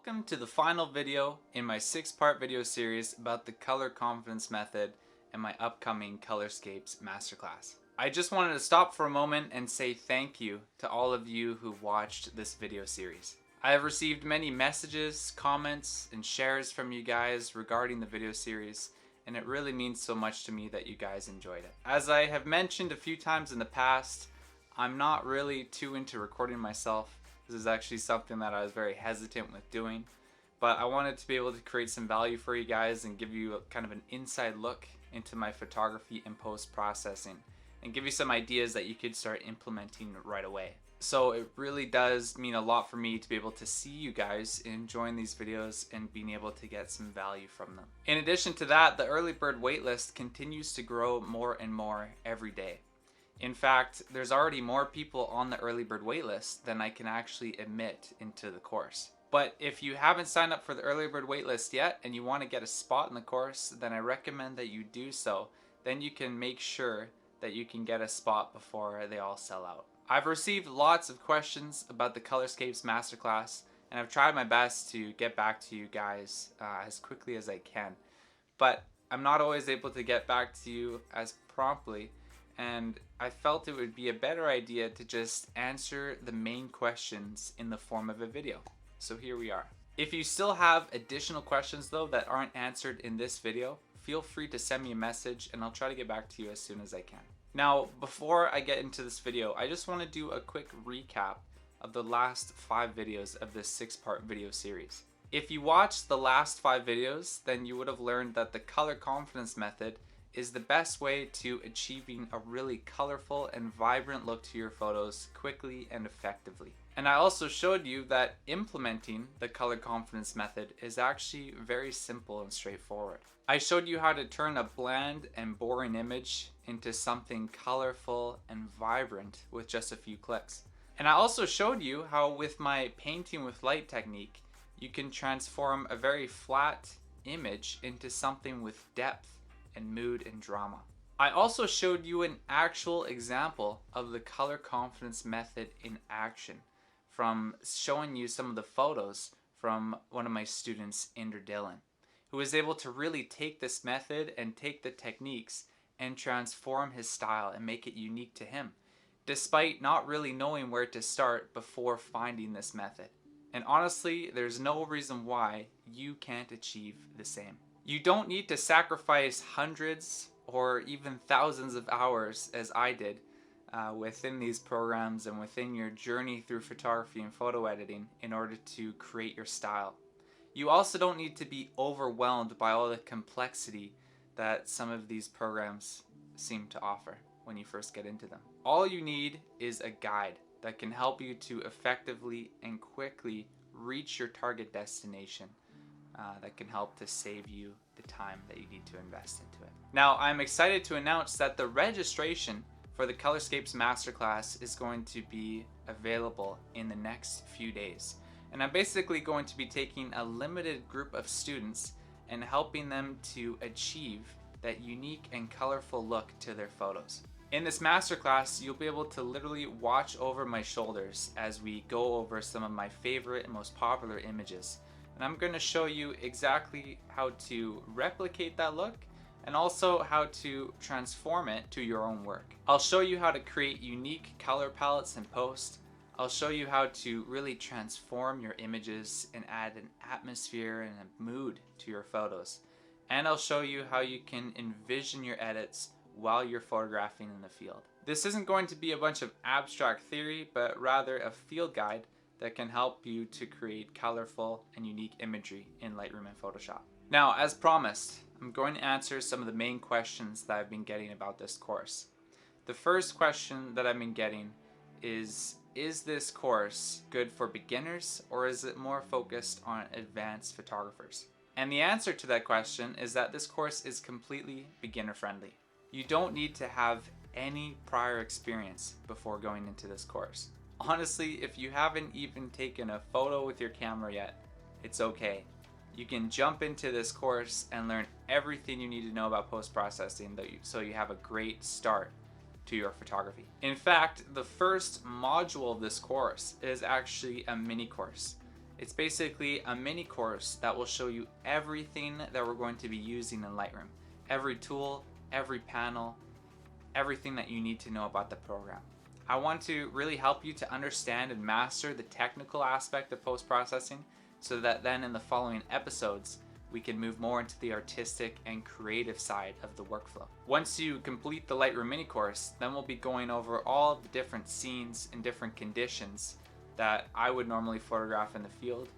Welcome to the final video in my 6-part video series about the color confidence method and my upcoming Colorscapes masterclass. I just wanted to stop for a moment and say thank you to all of you who watched this video series. I have received many messages, comments, and shares from you guys regarding the video series, and it really means so much to me that you guys enjoyed it. As I have mentioned a few times in the past, I'm not really too into recording myself. This is actually something that I was very hesitant with doing, but I wanted to be able to create some value for you guys and give you kind of an inside look into my photography and post-processing and give you some ideas that you could start implementing right away. So it really does mean a lot for me to be able to see you guys enjoying these videos and being able to get some value from them. In addition to that, the early bird waitlist continues to grow more and more every day. In fact, there's already more people on the early bird waitlist than I can actually admit into the course. But if you haven't signed up for the early bird waitlist yet and you want to get a spot in the course, then I recommend that you do so. Then you can make sure that you can get a spot before they all sell out. I've received lots of questions about the Colorscapes masterclass, and I've tried my best to get back to you guys as quickly as I can. But I'm not always able to get back to you as promptly, and I felt it would be a better idea to just answer the main questions in the form of a video. So here we are. If you still have additional questions though that aren't answered in this video, feel free to send me a message and I'll try to get back to you as soon as I can. Now, before I get into this video, I just want to do a quick recap of the last 5 videos of this 6-part video series. If you watched the last 5 videos, then you would have learned that the color confidence method is the best way to achieving a really colorful and vibrant look to your photos quickly and effectively. And I also showed you that implementing the color confidence method is actually very simple and straightforward. I showed you how to turn a bland and boring image into something colorful and vibrant with just a few clicks. And I also showed you how with my painting with light technique, you can transform a very flat image into something with depth and mood and drama. I also showed you an actual example of the color confidence method in action from showing you some of the photos from one of my students, Inder Dillon, who was able to really take this method and take the techniques and transform his style and make it unique to him, despite not really knowing where to start before finding this method. And honestly, there's no reason why you can't achieve the same. You don't need to sacrifice hundreds or even thousands of hours as I did within these programs and within your journey through photography and photo editing in order to create your style. You also don't need to be overwhelmed by all the complexity that some of these programs seem to offer when you first get into them. All you need is a guide that can help you to effectively and quickly reach your target destination. That can help to save you the time that you need to invest into it. Now, I'm excited to announce that the registration for the Colorscapes Masterclass is going to be available in the next few days. And I'm basically going to be taking a limited group of students and helping them to achieve that unique and colorful look to their photos. In this masterclass, you'll be able to literally watch over my shoulders as we go over some of my favorite and most popular images. And I'm going to show you exactly how to replicate that look and also how to transform it to your own work. I'll show you how to create unique color palettes in post. I'll show you how to really transform your images and add an atmosphere and a mood to your photos. And I'll show you how you can envision your edits while you're photographing in the field. This isn't going to be a bunch of abstract theory, but rather a field guide that can help you to create colorful and unique imagery in Lightroom and Photoshop. Now, as promised, I'm going to answer some of the main questions that I've been getting about this course. The first question that I've been getting is this course good for beginners or is it more focused on advanced photographers? And the answer to that question is that this course is completely beginner friendly. You don't need to have any prior experience before going into this course. Honestly, if you haven't even taken a photo with your camera yet, it's okay. You can jump into this course and learn everything you need to know about post-processing so you have a great start to your photography. In fact, the first module of this course is actually a mini course. It's basically a mini course that will show you everything that we're going to be using in Lightroom. Every tool, every panel, everything that you need to know about the program. I want to really help you to understand and master the technical aspect of post-processing so that then in the following episodes, we can move more into the artistic and creative side of the workflow. Once you complete the Lightroom mini course, then we'll be going over all of the different scenes and different conditions that I would normally photograph in the field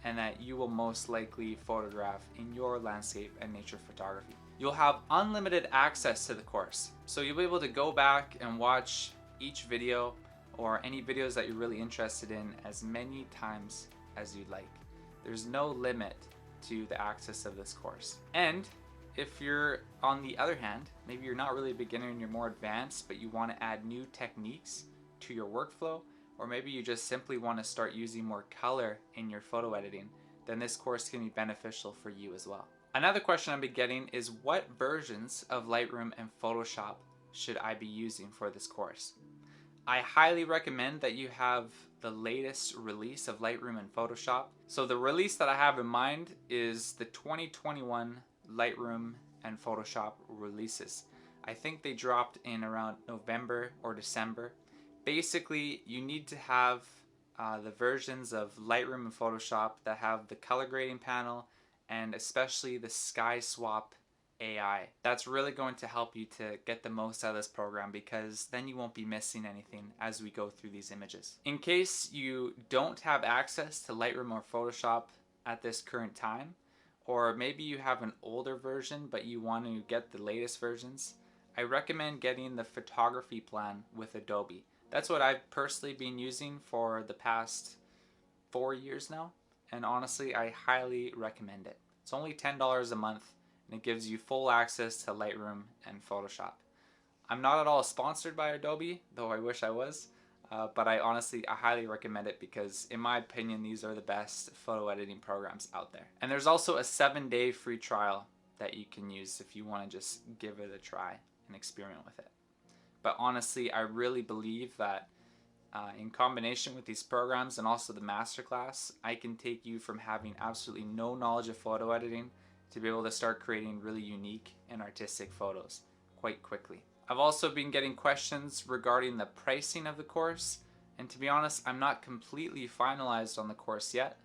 and that you will most likely photograph in your landscape and nature photography. You'll have unlimited access to the course, so you'll be able to go back and watch each video or any videos that you're really interested in as many times as you'd like. There's no limit to the access of this course. And if you're on the other hand, maybe you're not really a beginner and you're more advanced, but you want to add new techniques to your workflow, or maybe you just simply want to start using more color in your photo editing, then this course can be beneficial for you as well. Another question I've been getting is what versions of Lightroom and Photoshop should I be using for this course? I highly recommend that you have the latest release of Lightroom and Photoshop. So the release that I have in mind is the 2021 Lightroom and Photoshop releases. I think they dropped in around November or December. Basically, you need to have the versions of Lightroom and Photoshop that have the color grading panel and especially the Sky Swap AI. That's really going to help you to get the most out of this program because then you won't be missing anything as we go through these images. In case you don't have access to Lightroom or Photoshop at this current time, or maybe you have an older version but you want to get the latest versions, I recommend getting the photography plan with Adobe. That's what I've personally been using for the past 4 years now, and honestly I highly recommend it. It's only $10 a month and it gives you full access to Lightroom and Photoshop. I'm not at all sponsored by Adobe, though I wish I was, but I highly recommend it because in my opinion these are the best photo editing programs out there. And there's also a 7-day free trial that you can use if you want to just give it a try and experiment with it. But honestly, I really believe that in combination with these programs and also the masterclass, I can take you from having absolutely no knowledge of photo editing to be able to start creating really unique and artistic photos quite quickly. I've also been getting questions regarding the pricing of the course, and to be honest, I'm not completely finalized on the course yet,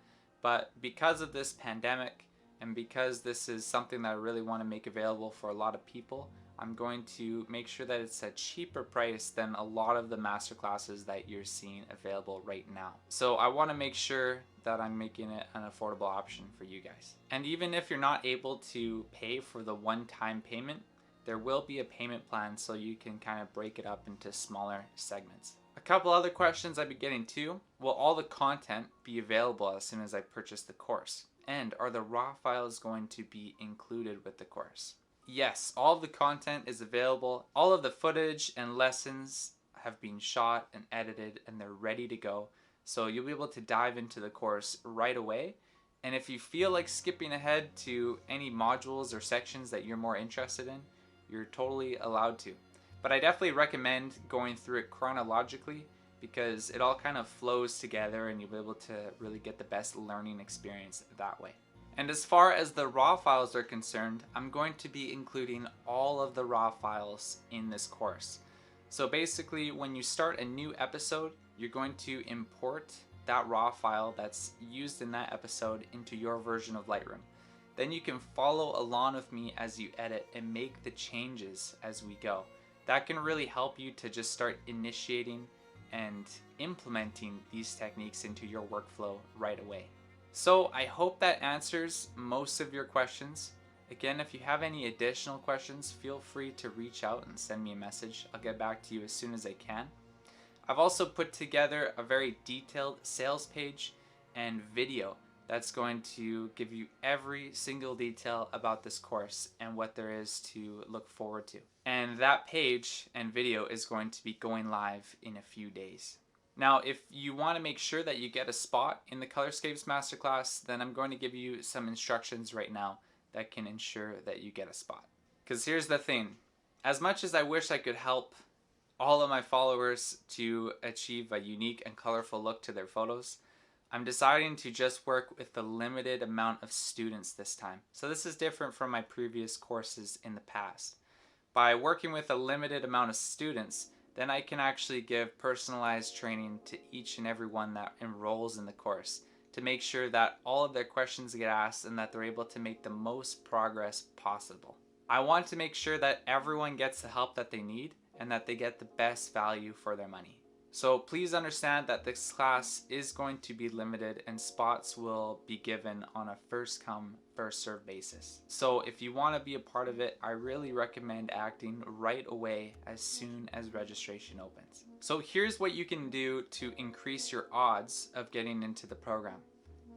but because of this pandemic and because this is something that I really want to make available for a lot of people, I'm going to make sure that it's a cheaper price than a lot of the masterclasses that you're seeing available right now. So I want to make sure that I'm making it an affordable option for you guys. And even if you're not able to pay for the one-time payment, there will be a payment plan so you can kind of break it up into smaller segments. A couple other questions I've been getting too. Will all the content be available as soon as I purchase the course? And are the raw files going to be included with the course? Yes, all of the content is available. All of the footage and lessons have been shot and edited and they're ready to go. So you'll be able to dive into the course right away. And if you feel like skipping ahead to any modules or sections that you're more interested in, you're totally allowed to. But I definitely recommend going through it chronologically because it all kind of flows together and you'll be able to really get the best learning experience that way. And as far as the raw files are concerned, I'm going to be including all of the raw files in this course. So basically, when you start a new episode, you're going to import that raw file that's used in that episode into your version of Lightroom. Then you can follow along with me as you edit and make the changes as we go. That can really help you to just start initiating and implementing these techniques into your workflow right away. So I hope that answers most of your questions. Again, if you have any additional questions, feel free to reach out and send me a message. I'll get back to you as soon as I can. I've also put together a very detailed sales page and video that's going to give you every single detail about this course and what there is to look forward to. And that page and video is going to be going live in a few days. Now, if you want to make sure that you get a spot in the Colorscapes Masterclass, then I'm going to give you some instructions right now that can ensure that you get a spot. Because here's the thing, as much as I wish I could help all of my followers to achieve a unique and colorful look to their photos, I'm deciding to just work with a limited amount of students this time. So this is different from my previous courses in the past. By working with a limited amount of students, then I can actually give personalized training to each and every one that enrolls in the course to make sure that all of their questions get asked and that they're able to make the most progress possible. I want to make sure that everyone gets the help that they need and that they get the best value for their money. So please understand that this class is going to be limited and spots will be given on a first come, first served basis. So if you want to be a part of it, I really recommend acting right away as soon as registration opens. So here's what you can do to increase your odds of getting into the program.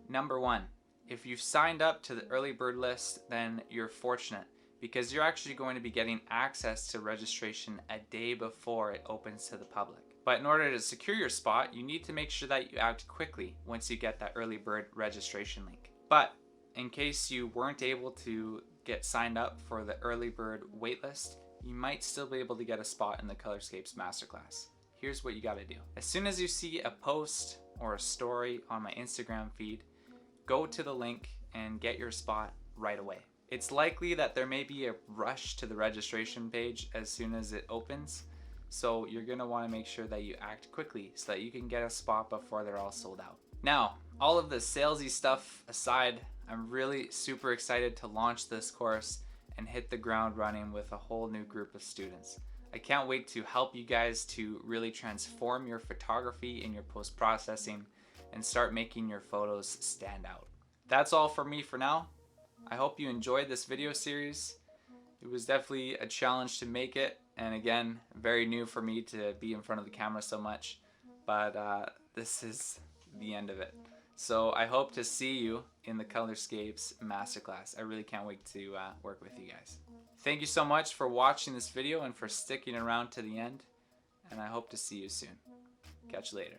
Number one, if you've signed up to the early bird list, then you're fortunate because you're actually going to be getting access to registration a day before it opens to the public. But in order to secure your spot, you need to make sure that you act quickly once you get that early bird registration link. But in case you weren't able to get signed up for the early bird waitlist, you might still be able to get a spot in the Colorscapes Masterclass. Here's what you gotta do. As soon as you see a post or a story on my Instagram feed, go to the link and get your spot right away. It's likely that there may be a rush to the registration page as soon as it opens, so you're gonna wanna make sure that you act quickly so that you can get a spot before they're all sold out. Now, all of the salesy stuff aside, I'm really super excited to launch this course and hit the ground running with a whole new group of students. I can't wait to help you guys to really transform your photography and your post-processing and start making your photos stand out. That's all for me for now. I hope you enjoyed this video series. It was definitely a challenge to make it, and again, very new for me to be in front of the camera so much, but this is the end of it. So I hope to see you in the Colorscapes Masterclass. I really can't wait to work with you guys. Thank you so much for watching this video and for sticking around to the end, and I hope to see you soon. Catch you later.